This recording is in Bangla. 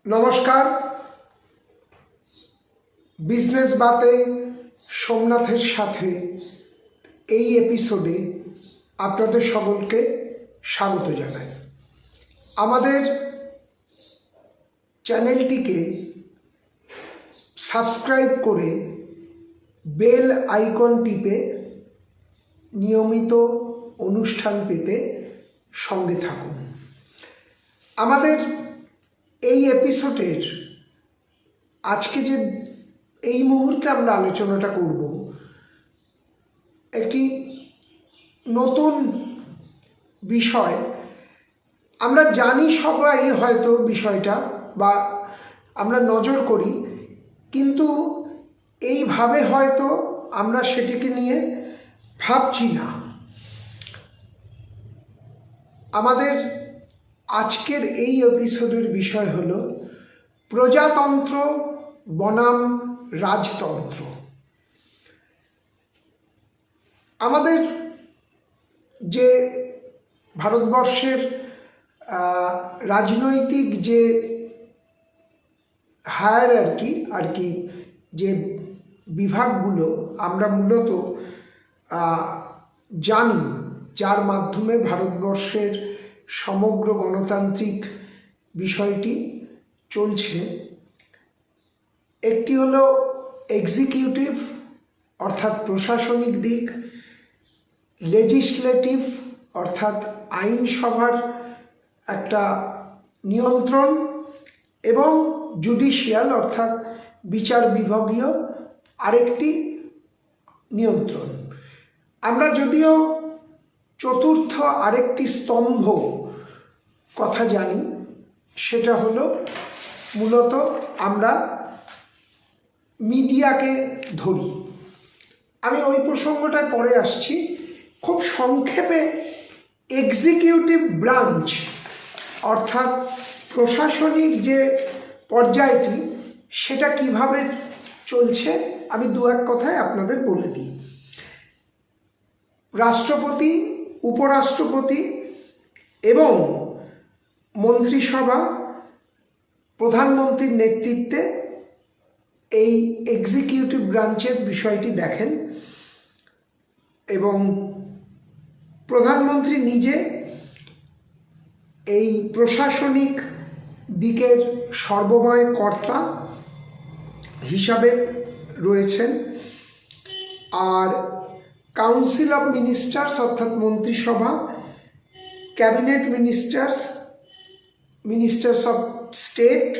নমস্কার। বিজনেস বাতে সোমনাথের সাথে এই এপিসোডে আপনাদের সকলকে স্বাগত জানাই। আমাদের চ্যানেলটিকে সাবস্ক্রাইব করে বেল আইকন টিপে নিয়মিত অনুষ্ঠান পেতে সঙ্গে থাকুন। আমাদের এই এপিসোডের আজকে যে এই মুহূর্তে আমরা আলোচনাটা করব একটি নতুন বিষয়। আমরা জানি সবাই হয়তো বিষয়টা বা আমরা নজর করি, কিন্তু এইভাবে হয়তো আমরা সেটিকে নিয়ে ভাবছি না। আমাদের আজকের এই এপিসোডের বিষয় হলো প্রজাতন্ত্র বনাম রাজতন্ত্র। আমাদের যে ভারতবর্ষের রাজনৈতিক যে হায়ারার্কি আর কি, যে বিভাগগুলো আমরা মূলত জানি, যার মাধ্যমে ভারতবর্ষের সমগ্র গণতান্ত্রিক বিষয়টি চলছে, একটি হলো এক্সিকিউটিভ অর্থাৎ প্রশাসনিক দিক, লেজিসলেটিভ অর্থাৎ আইনসভার একটা নিয়ন্ত্রণ, এবং জুডিশিয়াল অর্থাৎ বিচার বিভাগীয় আরেকটি নিয়ন্ত্রণ। আমরা যদিও চতুর্থ আরেকটি স্তম্ভ কথা জানি, সেটা হলো মূলত আমরা মিডিয়াকে ধরি। আমি ওই প্রসঙ্গটায় পরে আসছি। খুব সংক্ষেপে এক্সিকিউটিভ ব্রাঞ্চ অর্থাৎ প্রশাসনিক যে পর্যায়টি, সেটা কিভাবে চলছে আমি দু এক কথায় আপনাদের বলে দিই। রাষ্ট্রপতি, উপরাষ্ট্রপতি এবং মন্ত্রিসভা প্রধানমন্ত্রীর নেতৃত্বে এই এক্সিকিউটিভ ব্রাঞ্চের বিষয়টি দেখেন, এবং প্রধানমন্ত্রী নিজে এই প্রশাসনিক দিকের সর্বময় কর্তা হিসাবে রয়েছেন। আর কাউন্সিল অফ মিনিস্টার্স অর্থাৎ মন্ত্রিসভা, cabinet ministers, ministers of state